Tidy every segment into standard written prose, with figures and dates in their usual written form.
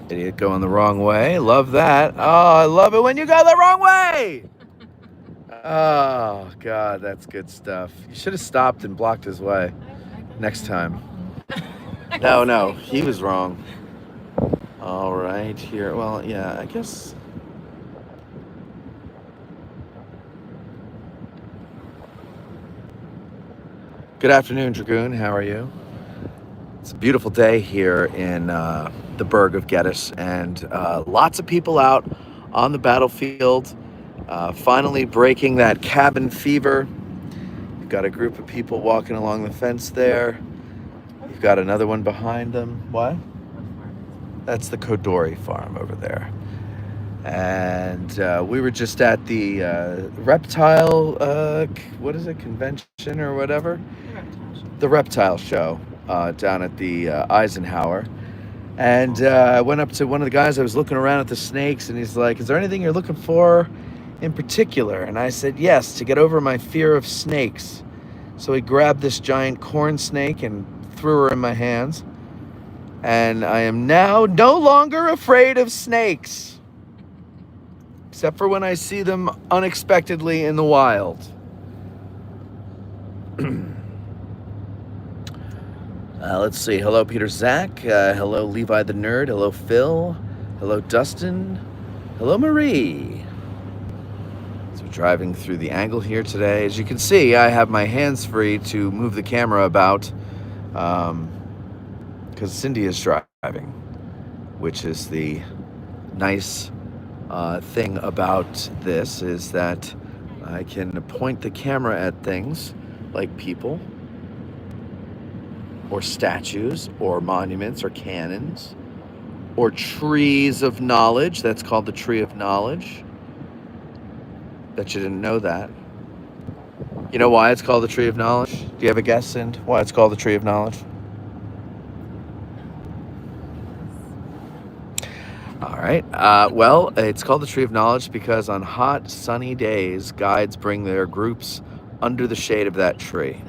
Idiot going the wrong way. Love that. Oh, I love it when you go the wrong way. Oh, God, that's good stuff. You should have stopped and blocked his way next time. No, no, he was wrong. All right, here. Well, yeah, I guess. Good afternoon, Dragoon. How are you? It's a beautiful day here in the burg of Gettys, and lots of people out on the battlefield, finally breaking that cabin fever. You've got a group of people walking along the fence there. You've got another one behind them. What? That's the Kodori farm over there. And we were just at the reptile, what is it, convention or whatever? The reptile show down at the Eisenhower. And I went up to one of the guys. I was looking around at the snakes, and he's like, is there anything you're looking for in particular? And I said, yes, to get over my fear of snakes. So he grabbed this giant corn snake and threw her in my hands. And I am now no longer afraid of snakes. Except for when I see them unexpectedly in the wild. Let's see. Hello, Peter Zach. Hello, Levi the Nerd. Hello, Phil. Hello, Dustin. Hello, Marie. So driving through the angle here today. As you can see, I have my hands free to move the camera about because Cindy is driving, which is the nice thing about this, is that I can point the camera at things like people or statues or monuments or cannons or trees of knowledge. That's called the Tree of Knowledge. Bet you didn't know that. You know why it's called the Tree of Knowledge? Do you have a guess, Cindy, why it's called the Tree of Knowledge? All right. Well, it's called the Tree of Knowledge because on hot, sunny days, guides bring their groups under the shade of that tree.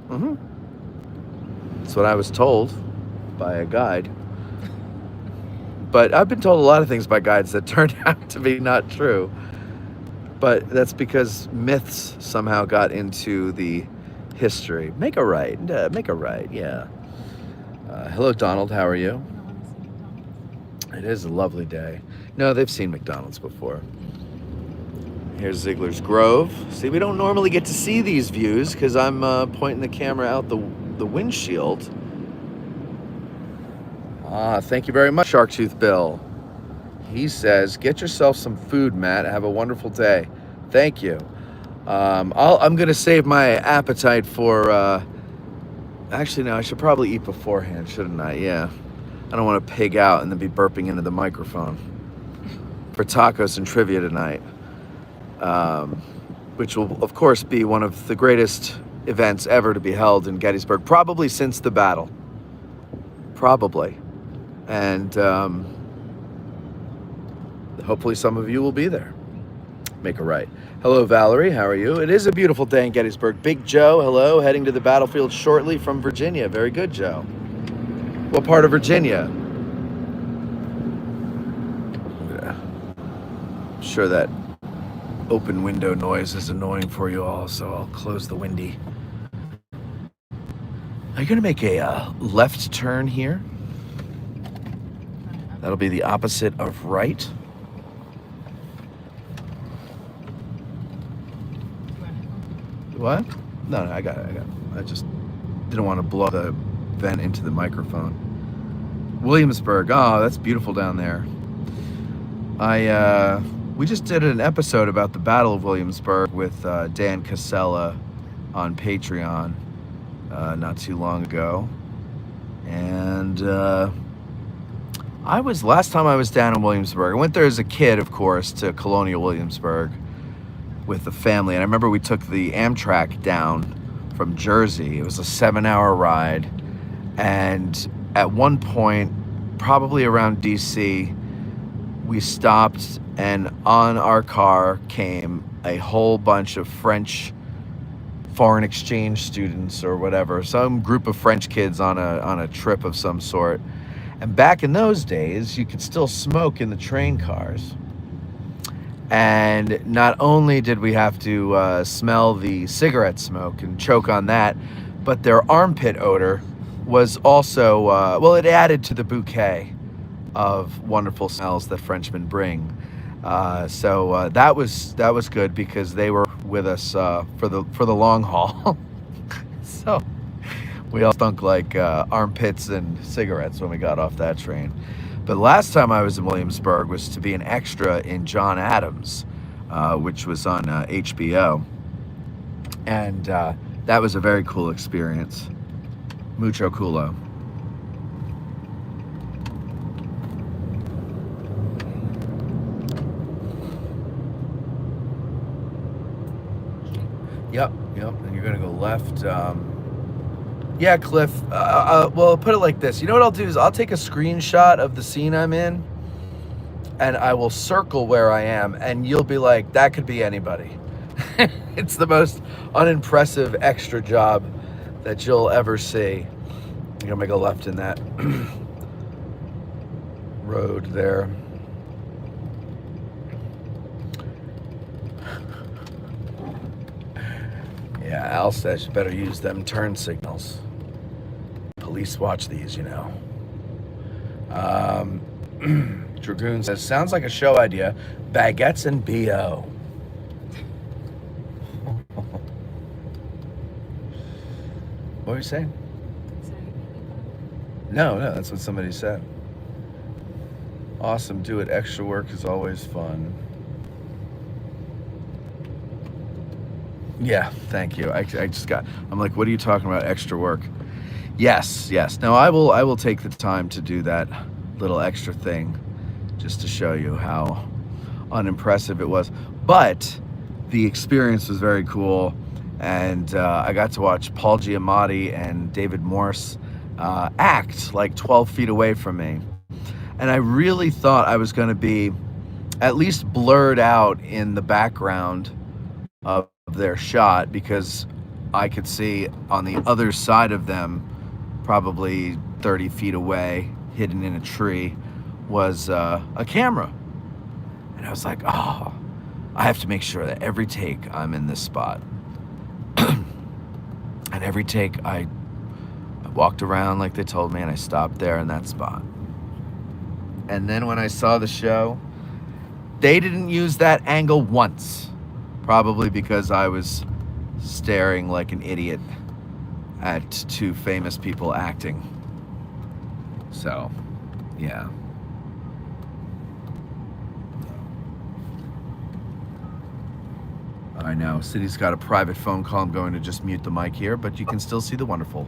Mm-hmm. That's what I was told by a guide. But I've been told a lot of things by guides that turned out to be not true. But that's because myths somehow got into the history. Make a right, yeah. Hello, Donald. How are you? It is a lovely day. No, they've seen McDonald's before. Here's Ziegler's Grove. See, we don't normally get to see these views because I'm pointing the camera out the windshield. Thank you very much, Sharktooth Bill. He says, get yourself some food, Matt. Have a wonderful day. Thank you. I'm going to save my appetite for... Actually, no, I should probably eat beforehand, shouldn't I? Yeah. I don't want to pig out and then be burping into the microphone for tacos and trivia tonight, which will, of course, be one of the greatest events ever to be held in Gettysburg, probably since the battle. Probably. And hopefully some of you will be there. Make a right. Hello, Valerie. How are you? It is a beautiful day in Gettysburg. Big Joe, hello. Heading to the battlefield shortly from Virginia. Very good, Joe. What part of Virginia? I'm sure that open window noise is annoying for you all, so I'll close the windy. Are you going to make a left turn here? That'll be the opposite of right. What? No, I got it. I just didn't want to blow the vent into the microphone. Williamsburg. Oh, that's beautiful down there. We just did an episode about the Battle of Williamsburg with Dan Casella on Patreon not too long ago. And last time I was down in Williamsburg, I went there as a kid, of course, to Colonial Williamsburg with the family. And I remember we took the Amtrak down from Jersey. It was a 7-hour ride. And at one point, probably around DC, we stopped, and on our car came a whole bunch of French foreign exchange students or whatever, some group of French kids on a trip of some sort. And back in those days, you could still smoke in the train cars. And not only did we have to smell the cigarette smoke and choke on that, but their armpit odor was also, well, it added to the bouquet of wonderful smells that Frenchmen bring. So that was good because they were with us for the long haul. So we all stunk like armpits and cigarettes when we got off that train. But last time I was in Williamsburg was to be an extra in John Adams, which was on HBO. And that was a very cool experience. Mucho culo. Yep. And you're going to go left. Yeah, Cliff. Well, put it like this. You know what I'll do is I'll take a screenshot of the scene I'm in, and I will circle where I am, and you'll be like, that could be anybody. It's the most unimpressive extra job that you'll ever see. I'm gonna make a left in that road there. Yeah, Al says you better use them turn signals. Police watch these, you know. Dragoon says, sounds like a show idea. Baguettes and B.O. What were you saying? No, that's what somebody said. Awesome, do it. Extra work is always fun. Yeah, thank you. I just got, I'm like, what are you talking about, extra work? Yes. No, I will take the time to do that little extra thing just to show you how unimpressive it was. But the experience was very cool. And I got to watch Paul Giamatti and David Morse act like 12 feet away from me. And I really thought I was going to be at least blurred out in the background of their shot, because I could see on the other side of them, probably 30 feet away, hidden in a tree, was a camera. And I was like, oh, I have to make sure that every take I'm in this spot. And every take I walked around like they told me, and I stopped there in that spot. And then when I saw the show, they didn't use that angle once. Probably because I was staring like an idiot at two famous people acting. So, yeah. I know, City's got a private phone call. I'm going to just mute the mic here, but you can still see the wonderful.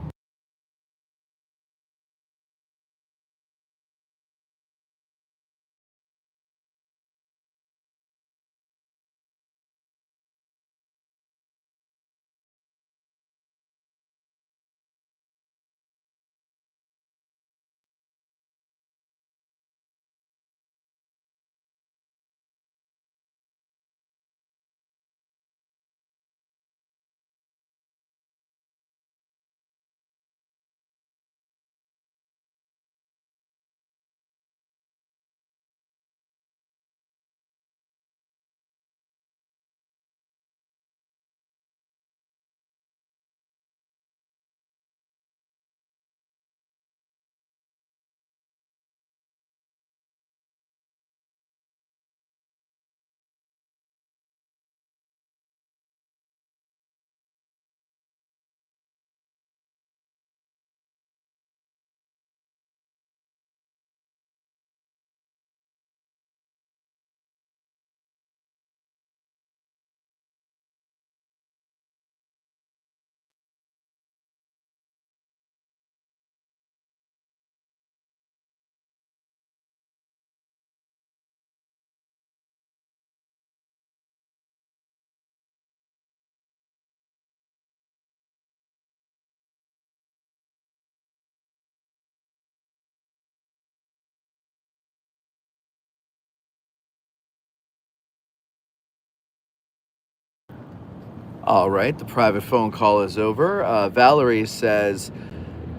All right, the private phone call is over. Valerie says,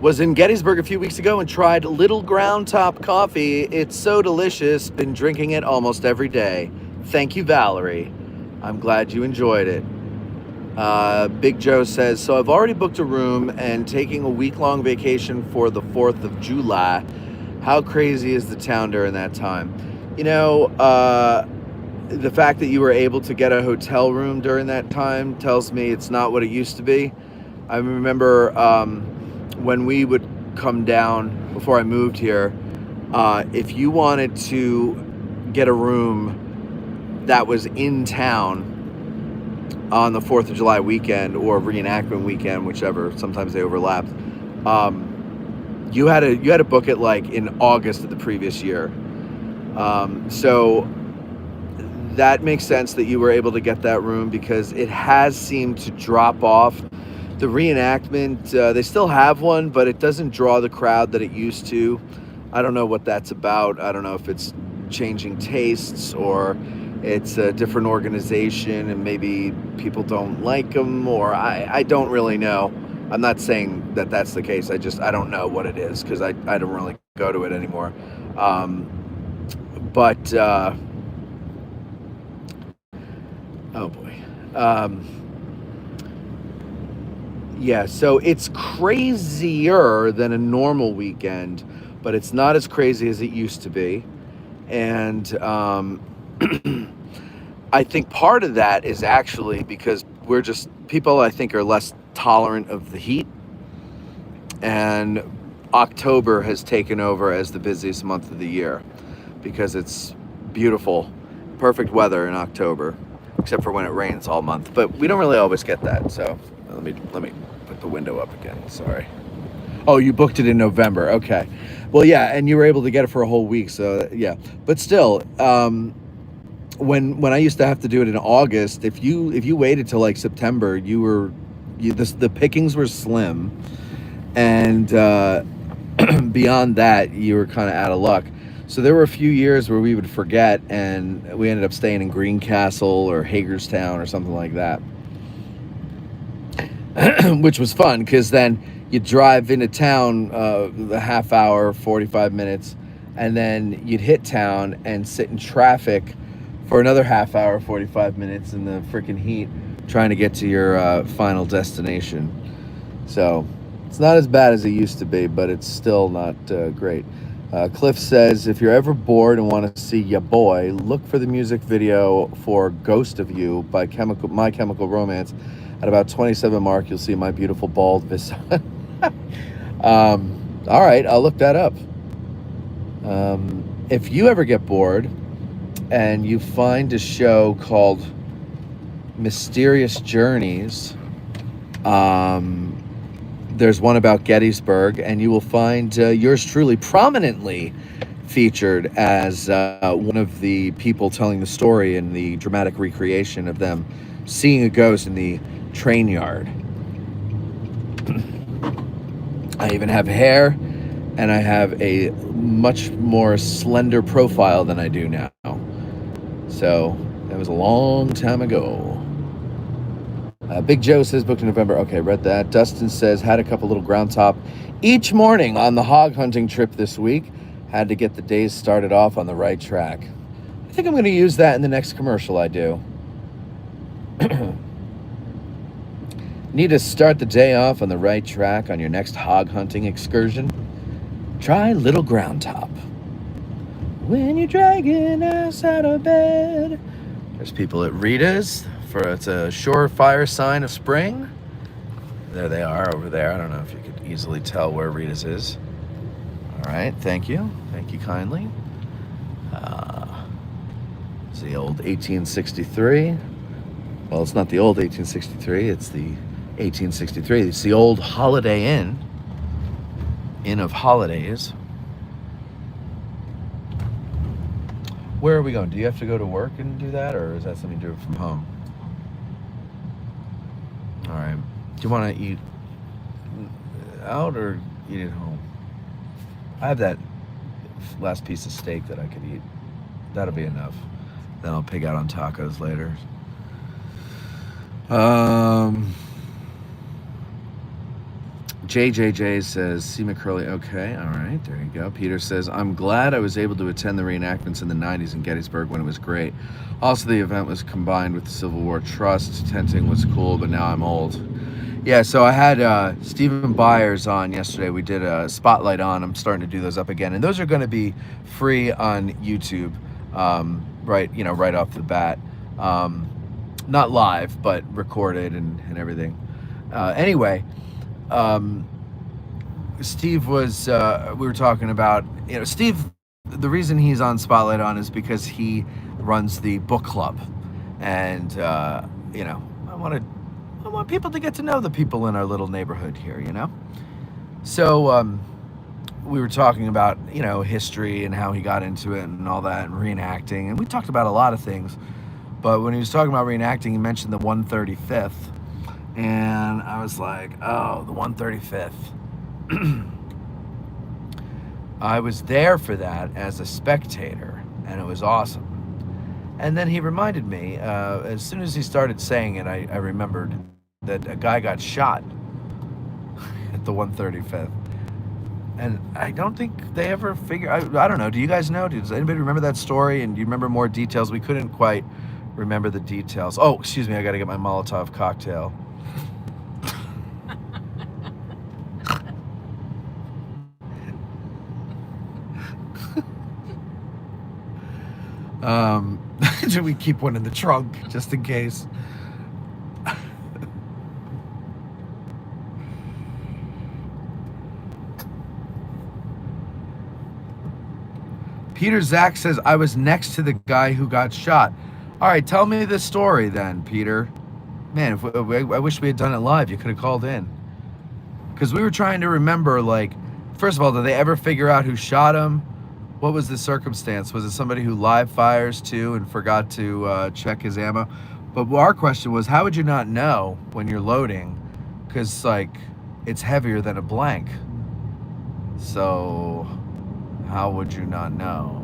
Was in Gettysburg a few weeks ago and tried Little Ground Top coffee. It's so delicious. Been drinking it almost every day. Thank you, Valerie. I'm glad you enjoyed it. Big Joe says, so I've already booked a room and taking a week-long vacation for the 4th of July. How crazy is the town during that time? You know, the fact that you were able to get a hotel room during that time tells me it's not what it used to be. I remember when we would come down before I moved here, if you wanted to get a room that was in town on the 4th of July weekend or Reenactment weekend, whichever, sometimes they overlapped, you had to book it like in August of the previous year. So that makes sense that you were able to get that room, because it has seemed to drop off. The Reenactment, they still have one, but it doesn't draw the crowd that it used to. I don't know what that's about. I don't know if it's changing tastes or it's a different organization and maybe people don't like them, or I don't really know. I'm not saying that that's the case. I don't know what it is, because I don't really go to it anymore. Oh boy. Yeah, so it's crazier than a normal weekend, but it's not as crazy as it used to be. And I think part of that is actually because people I think are less tolerant of the heat. And October has taken over as the busiest month of the year because it's beautiful, perfect weather in October, except for when it rains all month. But we don't really always get that, so let me put the window up again. Sorry. Oh, you booked it in November. Okay. Well, yeah, and you were able to get it for a whole week, so yeah. But still, when I used to have to do it in August, if you waited till like September, the pickings were slim, and beyond that, you were kind of out of luck. So there were a few years where we would forget, and we ended up staying in Greencastle or Hagerstown or something like that, which was fun, because then you'd drive into town the half hour, 45 minutes, and then you'd hit town and sit in traffic for another half hour, 45 minutes in the freaking heat, trying to get to your final destination. So it's not as bad as it used to be, but it's still not great. Cliff says, if you're ever bored and want to see ya boy, look for the music video for Ghost of You by My Chemical Romance. At about 27 mark, you'll see my beautiful bald vista. All right, I'll look that up. If you ever get bored and you find a show called Mysterious Journeys, there's one about Gettysburg, and you will find yours truly prominently featured as one of the people telling the story in the dramatic recreation of them seeing a ghost in the train yard. I even have hair, and I have a much more slender profile than I do now. So that was a long time ago. Big Joe says booked in November. Okay, read that. Dustin says had a couple little ground top each morning on the hog hunting trip this week. Had to get the days started off on the right track. I think I'm going to use that in the next commercial I do. Need to start the day off on the right track on your next hog hunting excursion? Try Little Ground Top. When you're dragging ass out of bed. There's people at Rita's. It's a surefire sign of spring. There they are over there. I don't know if you could easily tell where Rita's is. All right, thank you. Thank you kindly. It's the old 1863. Well, it's not the old 1863. It's the 1863. It's the old Holiday Inn. Inn of Holidays. Where are we going? Do you have to go to work and do that, or is that something you do from home? All right. Do you want to eat out or eat at home? I have that last piece of steak that I could eat. That'll be enough. Then I'll pig out on tacos later. JJJ says, C. McCurley, okay, all right, there you go. Peter says, I'm glad I was able to attend the reenactments in the 90s in Gettysburg when it was great. Also, the event was combined with the Civil War Trust. Tenting was cool, but now I'm old. Yeah, so I had Stephen Byers on yesterday. We did a spotlight on. I'm starting to do those up again, and those are going to be free on YouTube, right off the bat. Not live, but recorded and everything. Anyway, Steve was. We were talking about Steve. The reason he's on Spotlight on is because he runs the book club, and I want people to get to know the people in our little neighborhood here, So we were talking about, history and how he got into it and all that, and reenacting. And we talked about a lot of things. But when he was talking about reenacting, he mentioned the 135th. And I was like, oh, the 135th. I was there for that as a spectator, and it was awesome. And then he reminded me, as soon as he started saying it, I remembered that a guy got shot at the 135th. And I don't think they ever figured, I don't know, do you guys know? Does anybody remember that story? And do you remember more details? We couldn't quite remember the details. Oh, excuse me, I gotta get my Molotov cocktail. Should we keep one in the trunk just in case? Peter Zach says, I was next to the guy who got shot. All right, tell me the story then, Peter. Man, I wish we had done it live. You could have called in. Because we were trying to remember, first of all, did they ever figure out who shot him? What was the circumstance? Was it somebody who live fires too and forgot to check his ammo? But our question was, how would you not know when you're loading? Because, it's heavier than a blank. So, how would you not know?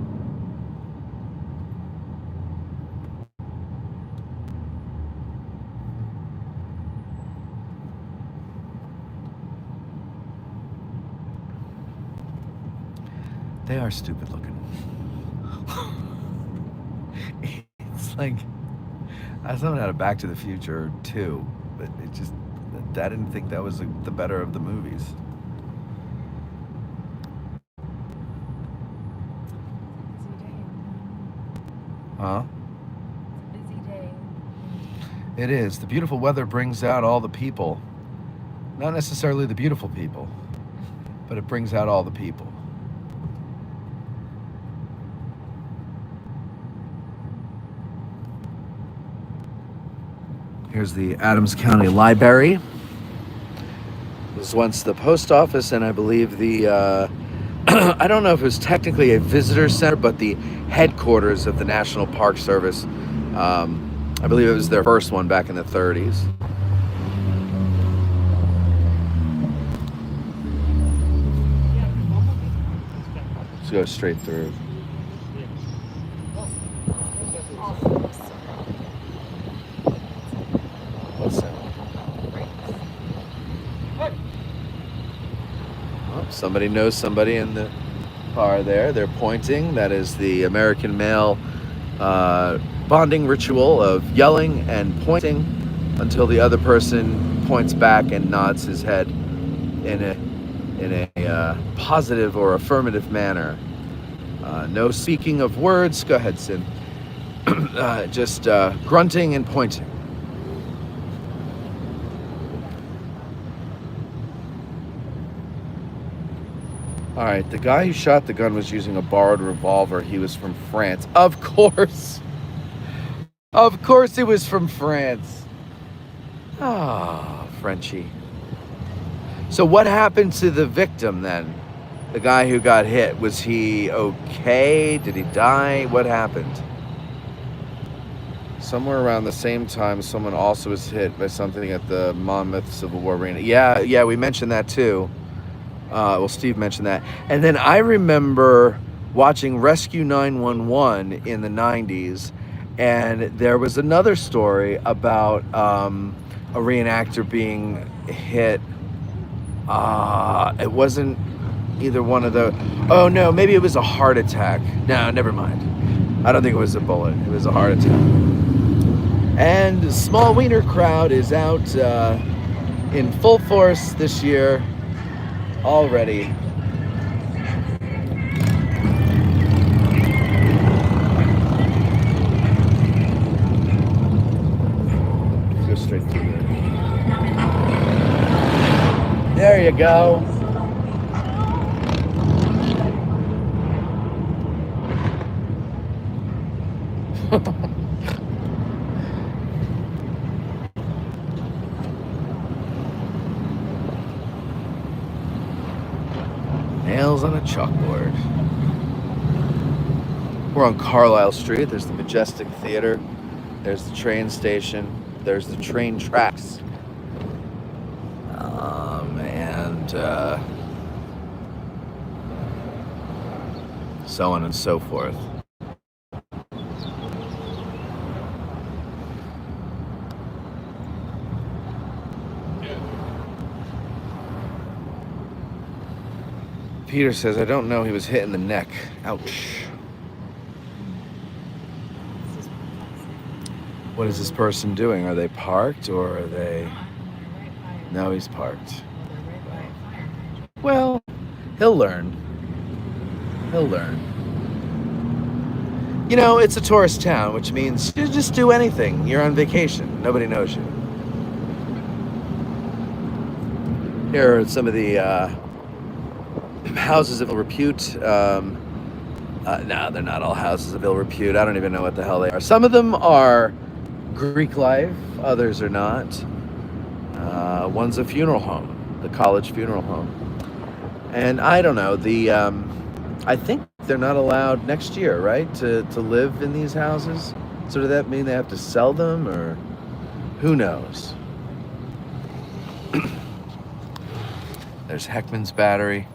They are stupid looking. It's like, I thought had a Back to the Future 2, but it just, I didn't think that was the better of the movies. Huh? It's a busy day. It is. The beautiful weather brings out all the people. Not necessarily the beautiful people, but it brings out all the people. Here's the Adams County Library. It was once the post office, and I believe the, I don't know if it was technically a visitor center, but the headquarters of the National Park Service. I believe it was their first one back in the 30s. Let's go straight through. Somebody knows somebody in the car there. They're pointing. That is the American male bonding ritual of yelling and pointing until the other person points back and nods his head in a positive or affirmative manner. No speaking of words. Go ahead, Sin. Just grunting and pointing. All right, the guy who shot the gun was using a borrowed revolver. He was from France. Of course. Of course he was from France. Ah, Frenchie. So what happened to the victim then? The guy who got hit, was he okay? Did he die? What happened? Somewhere around the same time, someone also was hit by something at the Monmouth Civil War Arena. Yeah, we mentioned that too. Well, Steve mentioned that. And then I remember watching Rescue 911 in the 90s, and there was another story about a reenactor being hit It wasn't either one of the. Oh no, maybe it was a heart attack. No, never mind. I don't think it was a bullet. It was a heart attack. And the small wiener crowd is out in full force this year already. Go straight through there. There you go. Nails on a chalkboard. We're on Carlisle Street. There's the Majestic Theater. There's the train station. There's the train tracks. And so on and so forth. Peter says, I don't know, he was hit in the neck. Ouch. What is this person doing? Are they parked or are they... No, he's parked. Well, he'll learn. He'll learn. You know, it's a tourist town, which means you just do anything. You're on vacation. Nobody knows you. Here are some of the houses of ill repute. No, they're not all houses of ill repute. I don't even know what the hell they are. Some of them are Greek life. Others are not. One's a funeral home, the college funeral home. And I don't know, I think they're not allowed next year, right, to live in these houses? So does that mean they have to sell them, or who knows? There's Heckman's Battery.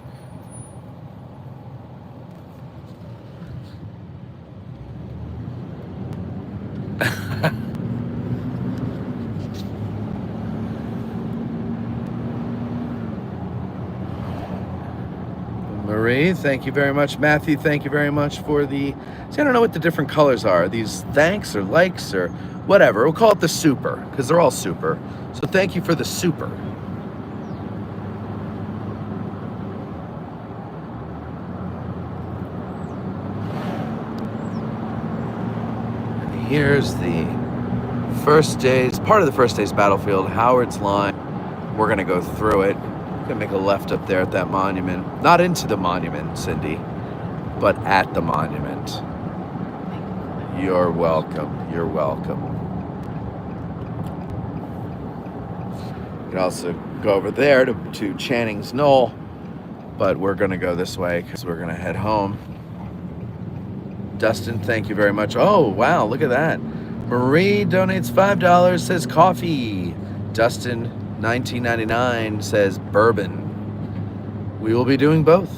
Marie, thank you very much. Matthew, thank you very much for the... See, I don't know what the different colors are. These thanks or likes or whatever. We'll call it the super, because they're all super. So thank you for the super. And here's the part of the first day's battlefield, Howard's Line. We're going to go through it. Gonna make a left up there at that monument. Not into the monument, Cindy, but at the monument. You're welcome. You're welcome. You can also go over there to Channing's Knoll, but we're gonna go this way because we're gonna head home. Dustin, thank you very much. Oh, wow, look at that. Marie donates $5, says coffee. Dustin, $19.99 says bourbon. We will be doing both.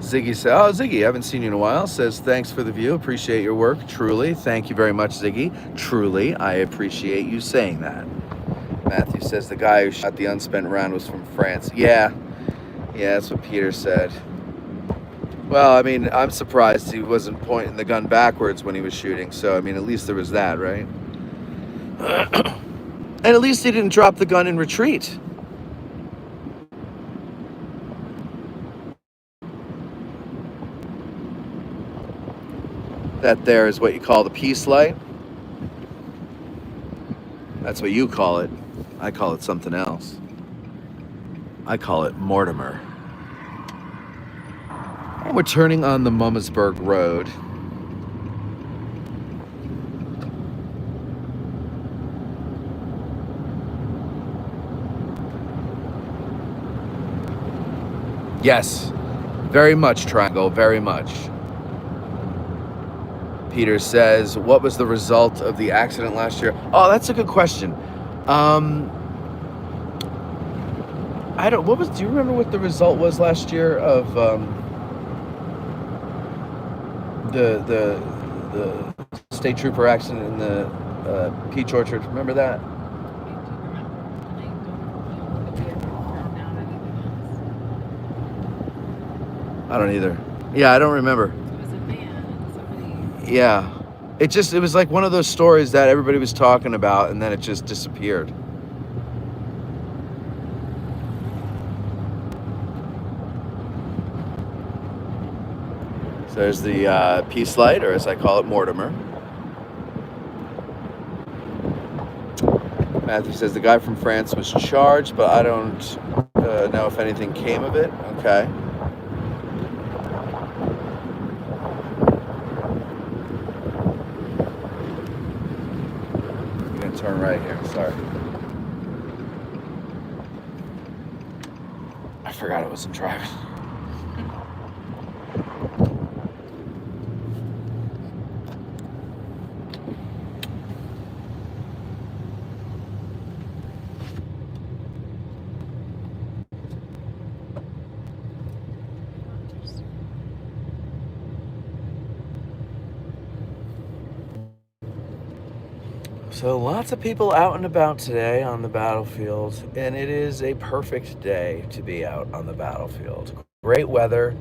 Ziggy says, oh, Ziggy, I haven't seen you in a while. Says, thanks for the view. Appreciate your work. Truly. Thank you very much, Ziggy. Truly, I appreciate you saying that. Matthew says, the guy who shot the unspent round was from France. Yeah, that's what Peter said. Well, I mean, I'm surprised he wasn't pointing the gun backwards when he was shooting. So, I mean, at least there was that, right? And at least he didn't drop the gun in retreat. That there is what you call the peace light. That's what you call it. I call it something else. I call it Mortimer. We're turning on the Chambersburg Road. Yes, very much, Triangle, very much. Peter says, what was the result of the accident last year? Oh, that's a good question. Do you remember what the result was last year of the state trooper accident in the Peach Orchard. Remember that? I do remember. I don't know that we ever found out anything else. I don't either. Yeah, I don't remember. It was a van and somebody. Yeah. It was like one of those stories that everybody was talking about and then it just disappeared. So there's the Peace Light, or as I call it, Mortimer. Matthew says the guy from France was charged, but I don't know if anything came of it. Okay. I'm going to turn right here. Sorry. I forgot I wasn't driving. So lots of people out and about today on the battlefield, and it is a perfect day to be out on the battlefield. Great weather.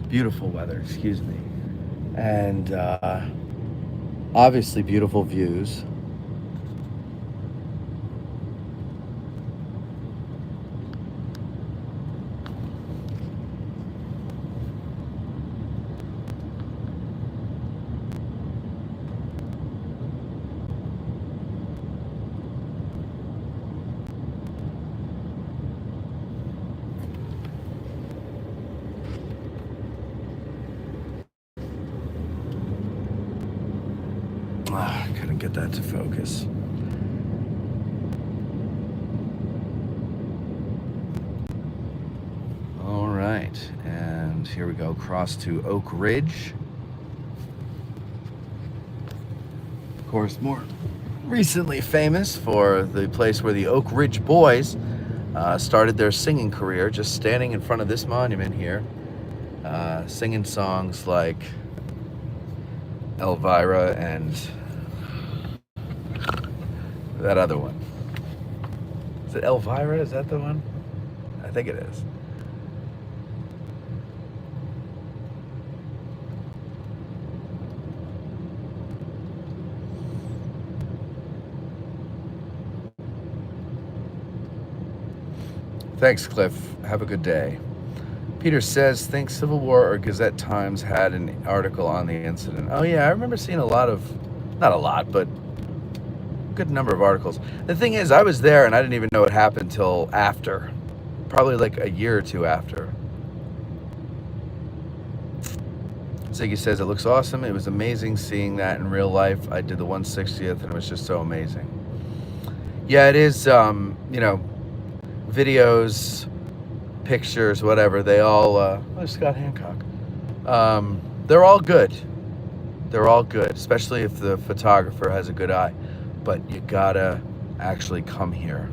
Beautiful weather, excuse me. And obviously beautiful views. Couldn't get that to focus. All right, and here we go, cross to Oak Ridge. Of course, more recently famous for the place where the Oak Ridge Boys started their singing career, just standing in front of this monument here, singing songs like Elvira and that other one. Is it Elvira? Is that the one? I think it is. Thanks, Cliff. Have a good day. Peter says, think Civil War or Gazette Times had an article on the incident. Oh yeah, I remember seeing a lot of, not a lot, but a good number of articles. The thing is, I was there and I didn't even know it happened till after. Probably like a year or two after. Ziggy says, it looks awesome. It was amazing seeing that in real life. I did the 160th and it was just so amazing. Yeah, it is, you know, videos, pictures, whatever, they all, oh, Scott Hancock. They're all good. They're all good, especially if the photographer has a good eye. But you gotta actually come here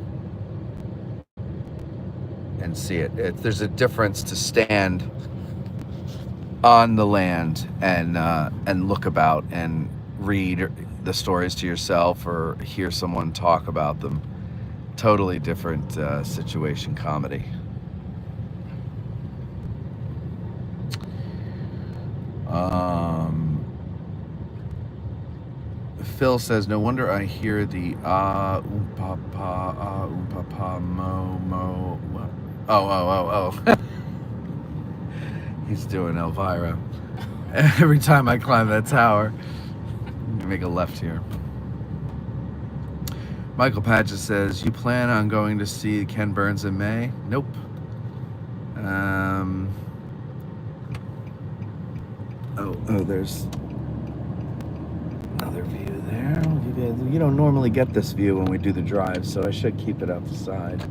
and see it. There's a difference to stand on the land and look about and read the stories to yourself or hear someone talk about them. Totally different situation comedy. Phil says, no wonder I hear the mo. Oh. He's doing Elvira. Every time I climb that tower. Let me make a left here. Michael Patches says, you plan on going to see Ken Burns in May? Nope. Oh, there's another view there. You don't normally get this view when we do the drive, so I should keep it out the side.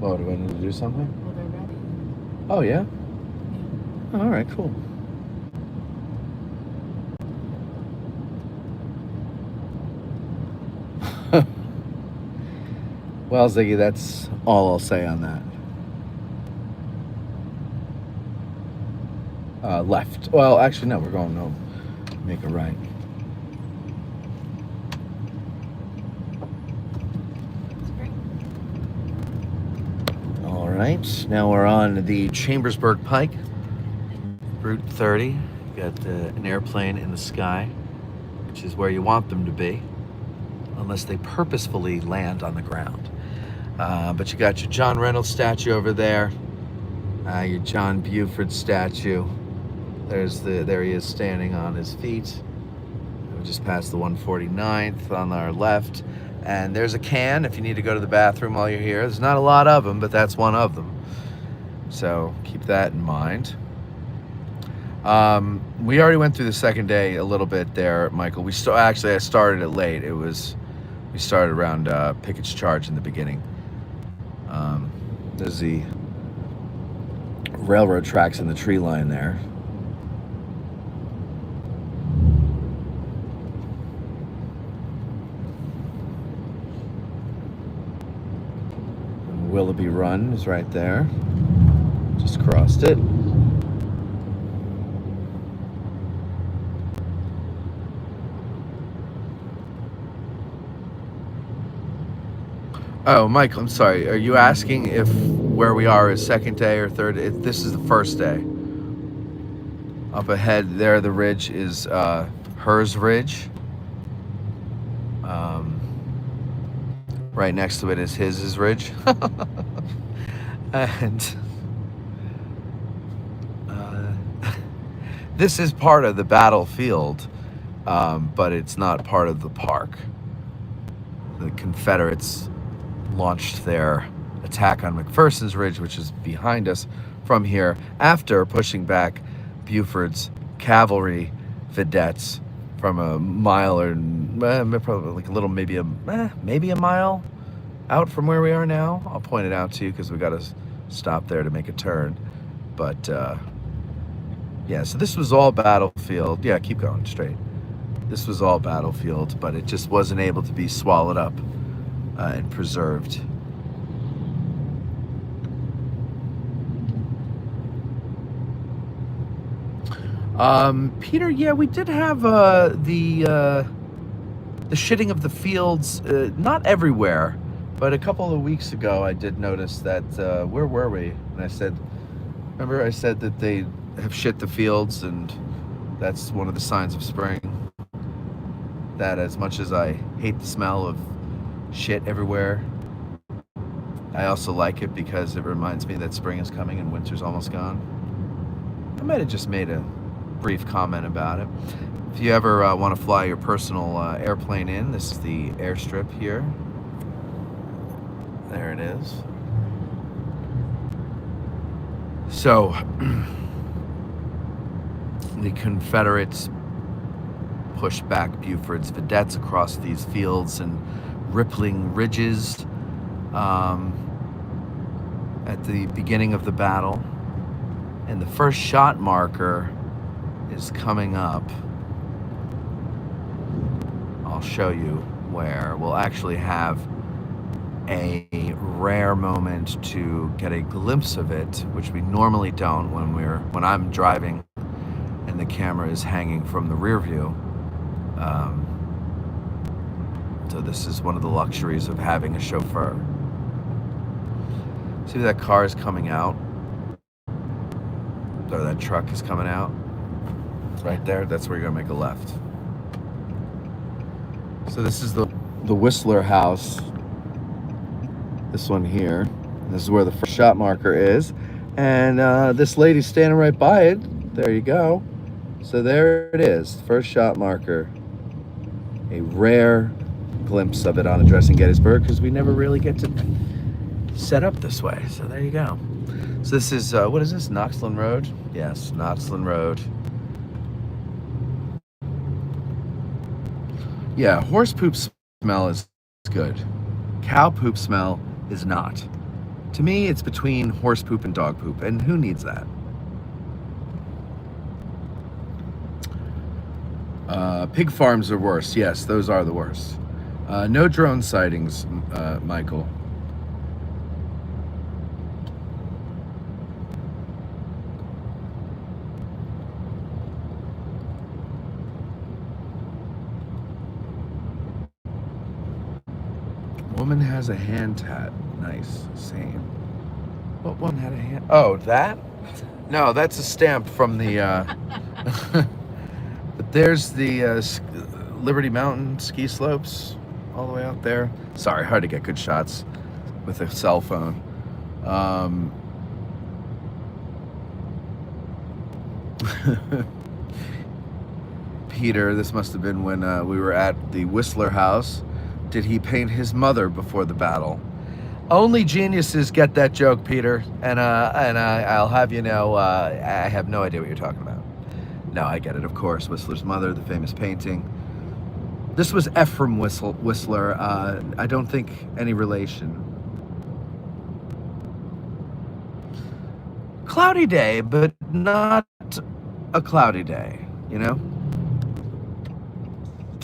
Oh, do I need to do something? Well, they're ready. Oh, yeah? Yeah. All right, cool. Well, Ziggy, that's all I'll say on that. Left. Well, actually, no, we're going to make a right. That's great. All right, now we're on the Chambersburg Pike, Route 30. Got an airplane in the sky, which is where you want them to be, unless they purposefully land on the ground. But you got your John Reynolds statue over there, your John Buford statue. There he is standing on his feet. We just passed the 149th on our left. And there's a can if you need to go to the bathroom while you're here. There's not a lot of them, but that's one of them. So keep that in mind. We already went through the second day a little bit there, Michael. Actually, I started it late. We started around Pickett's Charge in the beginning. There's the railroad tracks in the tree line there. Willoughby Run is right there. Just crossed it. Oh, Michael, I'm sorry. Are you asking if where we are is second day or third? This is the first day. Up ahead there, the ridge is Hers Ridge. Right next to it is His Ridge. And this is part of the battlefield, but it's not part of the park. The Confederates launched their attack on McPherson's Ridge, which is behind us from here, after pushing back Buford's cavalry vedettes from a mile or probably like a little, maybe a mile out from where we are now. I'll point it out to you because we got to stop there to make a turn. But yeah, so this was all battlefield. Yeah, keep going straight. This was all battlefield, but it just wasn't able to be swallowed up and preserved. Peter, yeah, we did have the shitting of the fields, not everywhere, but a couple of weeks ago I did notice that, where were we? And I said that they have shit the fields, and that's one of the signs of spring. That as much as I hate the smell of shit everywhere, I also like it because it reminds me that spring is coming and winter's almost gone. I might have just made a brief comment about it. If you ever want to fly your personal airplane in, this is the airstrip here. There it is. So the Confederates pushed back Buford's vedettes across these fields and rippling ridges at the beginning of the battle. And the first shot marker is coming up. I'll show you where. We'll actually have a rare moment to get a glimpse of it, which we normally don't when I'm driving and the camera is hanging from the rear view. So this is one of the luxuries of having a chauffeur. See that car is coming out? Or that truck is coming out? It's right there. That's where you're gonna make a left. So this is the Whistler house. This one here. This is where the first shot marker is. And this lady's standing right by it. There you go. So there it is. First shot marker. A rare glimpse of it on addressing Gettysburg, because we never really get to set up this way. So there you go. So this is, what is this, Knoxland Road? Yes, Knoxland Road. Yeah, horse poop smell is good. Cow poop smell is not. To me, it's between horse poop and dog poop, and who needs that? Pig farms are worse. Yes, those are the worst. No drone sightings, Michael. Woman has a hand tat. Nice. Same. What one had a hand? Oh, that? No, that's a stamp from the. But there's the Liberty Mountain ski slopes all the way out there. Sorry, hard to get good shots with a cell phone. Peter, this must have been when we were at the Whistler house. Did he paint his mother before the battle? Only geniuses get that joke, Peter. And I'll have you know, I have no idea what you're talking about. No, I get it, of course. Whistler's mother, the famous painting. This was Ephraim Whistler. I don't think any relation. Cloudy day, but not a cloudy day, you know?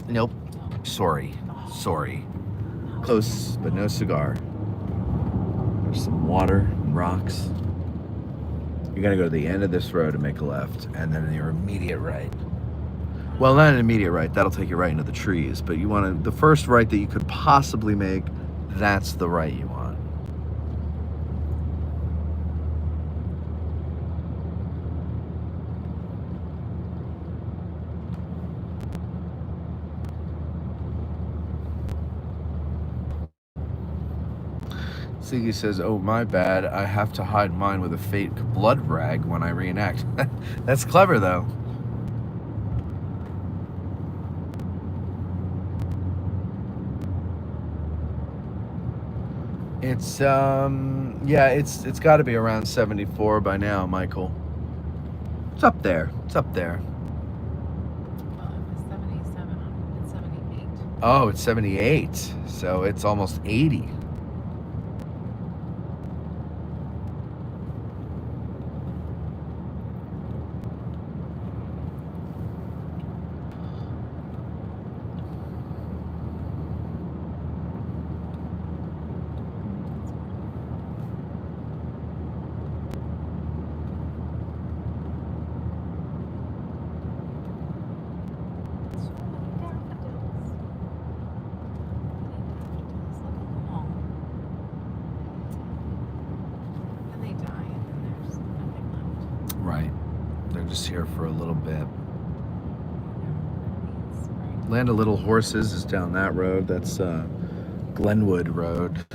Nope. Sorry. Close, but no cigar. There's some water and rocks. You're gonna go to the end of this road and make a left, and then your immediate right. Well, not an immediate right, that'll take you right into the trees, but you want to, the first right that you could possibly make, that's the right you want. Siggy says, oh, my bad, I have to hide mine with a fake blood rag when I reenact. That's clever, though. It's, yeah, it's got to be around 74 by now, Michael. It's up there. It's up there. It's 77. It's 78. Oh, it's 78. So it's almost 80. Right. They're just here for a little bit. Land of Little Horses is down that road. That's Glenwood Road.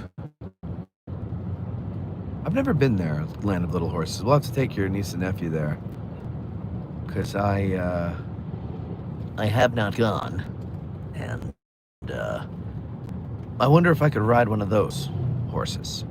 I've never been there, Land of Little Horses. We'll have to take your niece and nephew there. Because I have not gone. And I wonder if I could ride one of those horses.